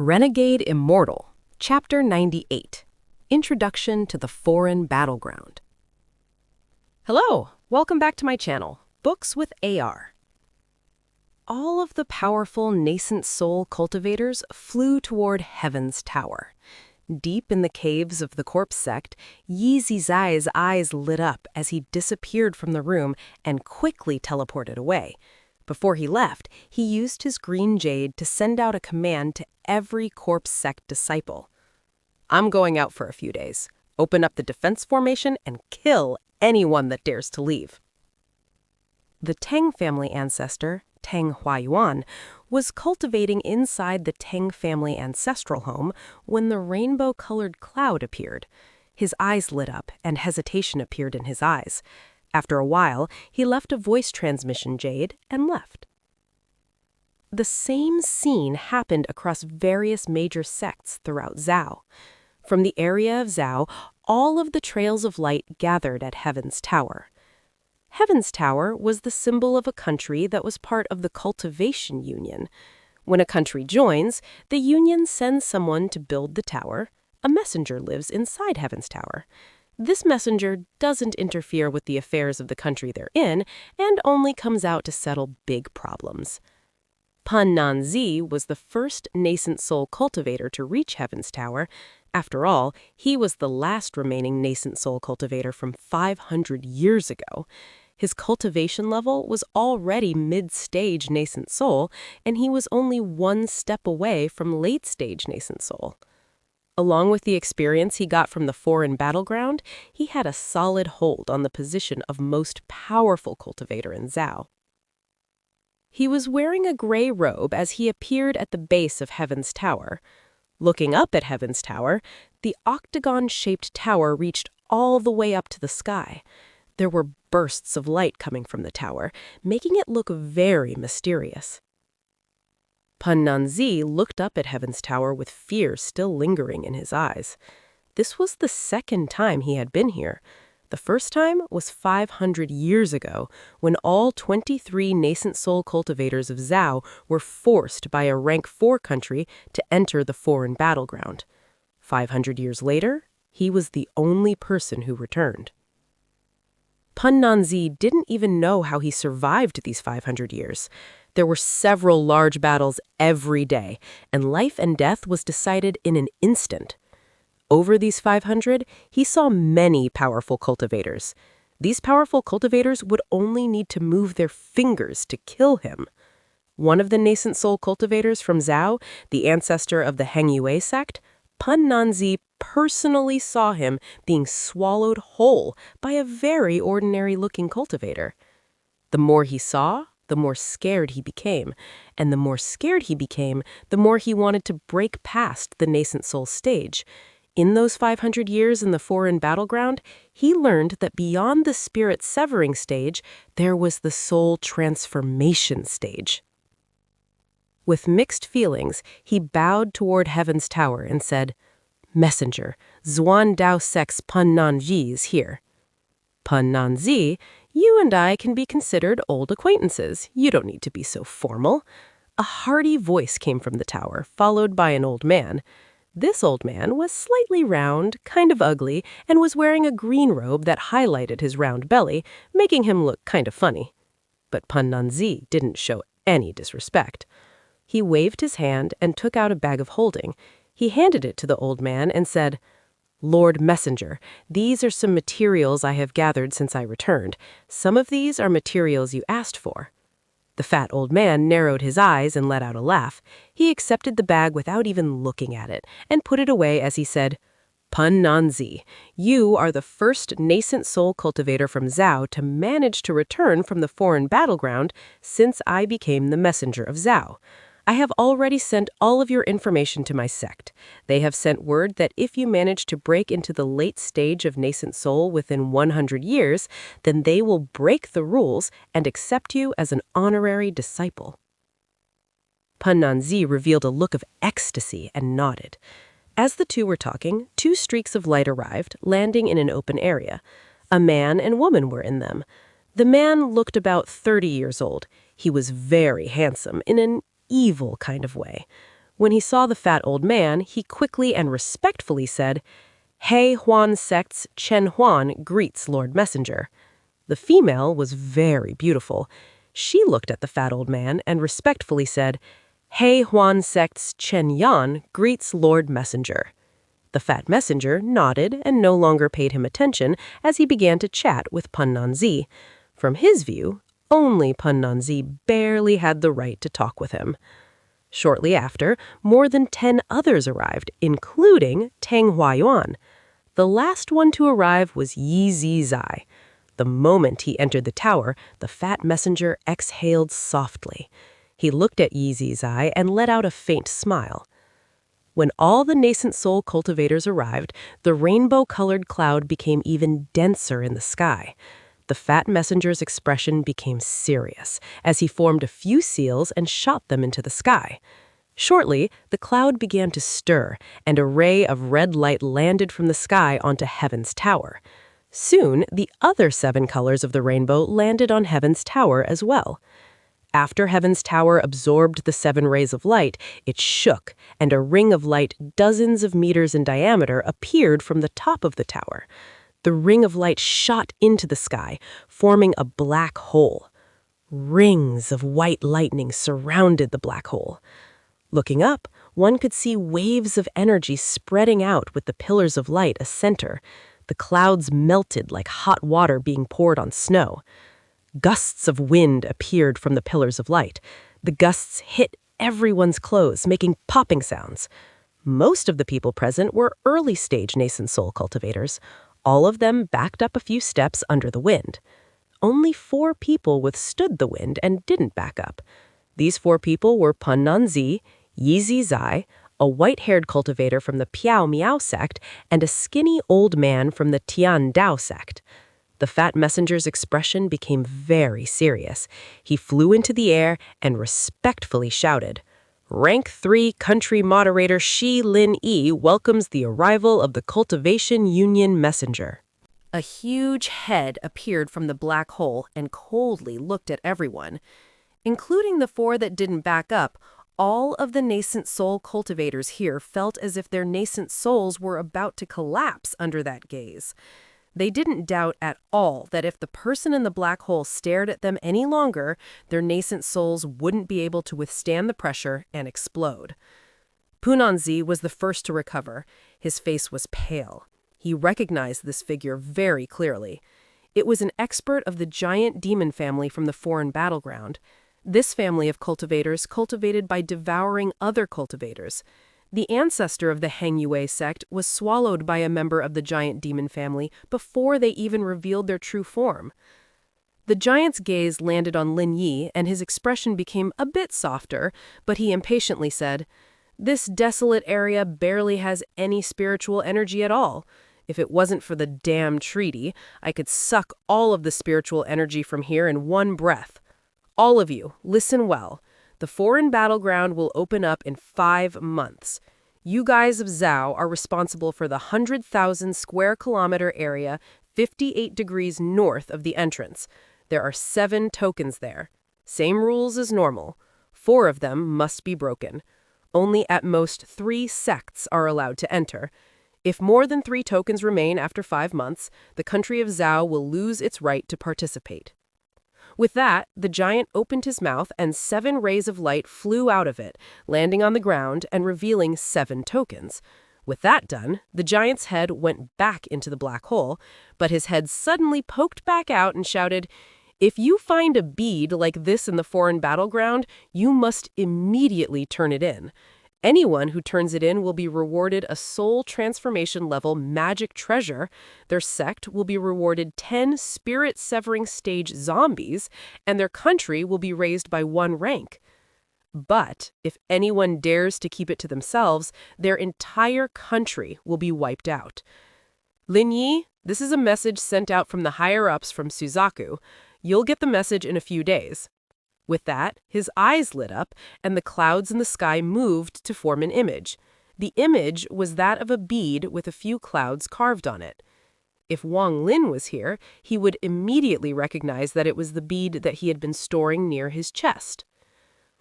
Renegade Immortal, Chapter 98, Introduction to the Foreign Battleground. Hello, welcome back to my channel, Books with AR. All of the powerful Nascent Soul cultivators flew toward Heaven's Tower. Deep in the caves of the corpse sect, Yi Zizai's eyes lit up as he disappeared from the room and quickly teleported away. Before he left, he used his green jade to send out a command to every corpse sect disciple. I'm going out for a few days. Open up the defense formation and kill anyone that dares to leave. The Tang family ancestor, Tang Huayuan, was cultivating inside the Tang family ancestral home when the rainbow-colored cloud appeared. His eyes lit up and hesitation appeared in his eyes. After a while, he left a voice transmission jade and left. The same scene happened across various major sects throughout Zhao. From the area of Zhao, all of the trails of light gathered at Heaven's Tower. Heaven's Tower was the symbol of a country that was part of the Cultivation Union. When a country joins, the union sends someone to build the tower. A messenger lives inside Heaven's Tower. This messenger doesn't interfere with the affairs of the country they're in and only comes out to settle big problems. Pan Nanzi was the first Nascent Soul cultivator to reach Heaven's Tower. After all, he was the last remaining Nascent Soul cultivator from 500 years ago. His cultivation level was already mid-stage Nascent Soul, and he was only one step away from late-stage Nascent Soul. Along with the experience he got from the foreign battleground, he had a solid hold on the position of most powerful cultivator in Zhao. He was wearing a gray robe as he appeared at the base of Heaven's Tower. Looking up at Heaven's Tower, the octagon-shaped tower reached all the way up to the sky. There were bursts of light coming from the tower, making it look very mysterious. Pan Nanzi looked up at Heaven's Tower with fear still lingering in his eyes. This was the second time he had been here. The first time was 500 years ago, when all 23 Nascent Soul cultivators of Zhao were forced by a rank 4 country to enter the foreign battleground. 500 years later, he was the only person who returned. Pan Nanzi didn't even know how he survived these 500 years. There were several large battles every day, and life and death was decided in an instant. Over these 500, he saw many powerful cultivators. These powerful cultivators would only need to move their fingers to kill him. One of the Nascent Soul cultivators from Zhao, the ancestor of the Hengyue sect, Pan Nanzi personally saw him being swallowed whole by a very ordinary-looking cultivator. The more he saw, the more scared he became, and the more scared he became, the more he wanted to break past the Nascent Soul stage. In those 500 years in the foreign battleground, he learned that beyond the spirit severing stage, there was the soul transformation stage. With mixed feelings, he bowed toward Heaven's Tower and said, "Messenger, Xuan Dao Sec's Pan Nanzi is here." "Pan Nanzi, you and I can be considered old acquaintances. You don't need to be so formal." A hearty voice came from the tower, followed by an old man. This old man was slightly round, kind of ugly, and was wearing a green robe that highlighted his round belly, making him look kind of funny. But Pan Nanzi didn't show any disrespect. He waved his hand and took out a bag of holding. He handed it to the old man and said, "Lord Messenger, these are some materials I have gathered since I returned. Some of these are materials you asked for." The fat old man narrowed his eyes and let out a laugh. He accepted the bag without even looking at it and put it away as he said, "Pan Nanzi, you are the first Nascent Soul cultivator from Zhao to manage to return from the foreign battleground since I became the messenger of Zhao. I have already sent all of your information to my sect. They have sent word that if you manage to break into the late stage of Nascent Soul within 100 years, then they will break the rules and accept you as an honorary disciple." Pan Nanzi revealed a look of ecstasy and nodded. As the two were talking, 2 streaks of light arrived, landing in an open area. A man and woman were in them. The man looked about 30 years old. He was very handsome in an evil kind of way. When he saw the fat old man, he quickly and respectfully said, "He Huan sect's Chen Huan greets Lord Messenger." The female was very beautiful. She looked at the fat old man and respectfully said, "He Huan sect's Chen Yan greets Lord Messenger." The fat messenger nodded and no longer paid him attention as he began to chat with Pun Nanzi. From his view, only Pun Nanzi barely had the right to talk with him. Shortly after, more than 10 others arrived, including Tang Huayuan. The last one to arrive was Yi Zai. The moment he entered the tower, the fat messenger exhaled softly. He looked at Yi Zai and let out a faint smile. When all the Nascent Soul cultivators arrived, the rainbow-colored cloud became even denser in the sky. The fat messenger's expression became serious as he formed a few seals and shot them into the sky. Shortly, the cloud began to stir, and a ray of red light landed from the sky onto Heaven's Tower. Soon, the other 7 colors of the rainbow landed on Heaven's Tower as well. After Heaven's Tower absorbed the 7 rays of light, it shook, and a ring of light dozens of meters in diameter appeared from the top of the tower. The ring of light shot into the sky, forming a black hole. Rings of white lightning surrounded the black hole. Looking up, one could see waves of energy spreading out with the pillars of light as center. The clouds melted like hot water being poured on snow. Gusts of wind appeared from the pillars of light. The gusts hit everyone's clothes, making popping sounds. Most of the people present were early-stage Nascent Soul cultivators. All of them backed up a few steps under the wind. Only 4 people withstood the wind and didn't back up. These 4 people were Pun Nanzi, Yi Zai, a white-haired cultivator from the Piao Miao sect, and a skinny old man from the Tian Dao sect. The fat messenger's expression became very serious. He flew into the air and respectfully shouted, "Rank 3 Country Moderator Shi Lin Yi welcomes the arrival of the Cultivation Union messenger." A huge head appeared from the black hole and coldly looked at everyone. Including the 4 that didn't back up, all of the Nascent Soul cultivators here felt as if their nascent souls were about to collapse under that gaze. They didn't doubt at all that if the person in the black hole stared at them any longer, their nascent souls wouldn't be able to withstand the pressure and explode. Punanzi was the first to recover. His face was pale. He recognized this figure very clearly. It was an expert of the giant demon family from the foreign battleground. This family of cultivators cultivated by devouring other cultivators. The ancestor of the Heng Yue sect was swallowed by a member of the giant demon family before they even revealed their true form. The giant's gaze landed on Lin Yi, and his expression became a bit softer, but he impatiently said, "This desolate area barely has any spiritual energy at all. If it wasn't for the damn treaty, I could suck all of the spiritual energy from here in one breath. All of you, listen well. The foreign battleground will open up in 5 months. You guys of Zhao are responsible for the 100,000 square kilometer area 58 degrees north of the entrance. There are 7 tokens there. Same rules as normal. 4 of them must be broken. Only at most 3 sects are allowed to enter. If more than 3 tokens remain after 5 months, the country of Zhao will lose its right to participate." With that, the giant opened his mouth and 7 rays of light flew out of it, landing on the ground and revealing 7 tokens. With that done, the giant's head went back into the black hole, but his head suddenly poked back out and shouted, "If you find a bead like this in the foreign battleground, you must immediately turn it in. Anyone who turns it in will be rewarded a soul transformation level magic treasure. Their sect will be rewarded 10 spirit-severing stage zombies, and their country will be raised by 1 rank. But if anyone dares to keep it to themselves, their entire country will be wiped out. Lin Yi, this is a message sent out from the higher-ups from Suzaku. You'll get the message in a few days." With that, his eyes lit up, and the clouds in the sky moved to form an image. The image was that of a bead with a few clouds carved on it. If Wang Lin was here, he would immediately recognize that it was the bead that he had been storing near his chest.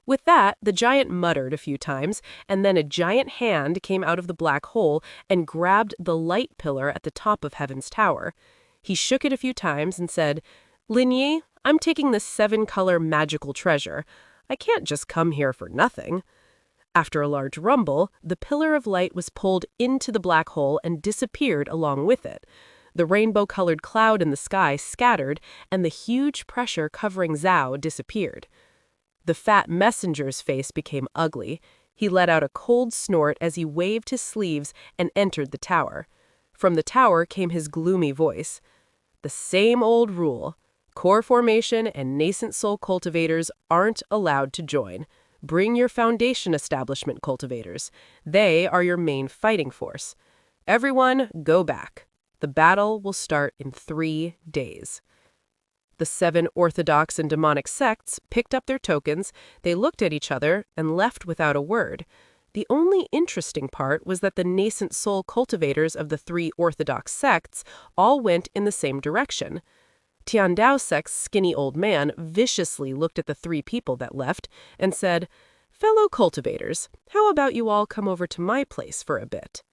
With that, the giant muttered a few times, and then a giant hand came out of the black hole and grabbed the light pillar at the top of Heaven's Tower. He shook it a few times and said, "Linyi, I'm taking this 7-color magical treasure. I can't just come here for nothing." After a large rumble, the pillar of light was pulled into the black hole and disappeared along with it. The rainbow-colored cloud in the sky scattered, and the huge pressure covering Zhao disappeared. The fat messenger's face became ugly. He let out a cold snort as he waved his sleeves and entered the tower. From the tower came his gloomy voice. "The same old rule. Core formation and Nascent Soul cultivators aren't allowed to join. Bring your foundation establishment cultivators. They are your main fighting force. Everyone, go back. The battle will start in 3 days." The 7 orthodox and demonic sects picked up their tokens, they looked at each other, and left without a word. The only interesting part was that the Nascent Soul cultivators of the 3 orthodox sects all went in the same direction. Tiandao sect's skinny old man viciously looked at the 3 people that left and said, "Fellow cultivators, how about you all come over to my place for a bit?"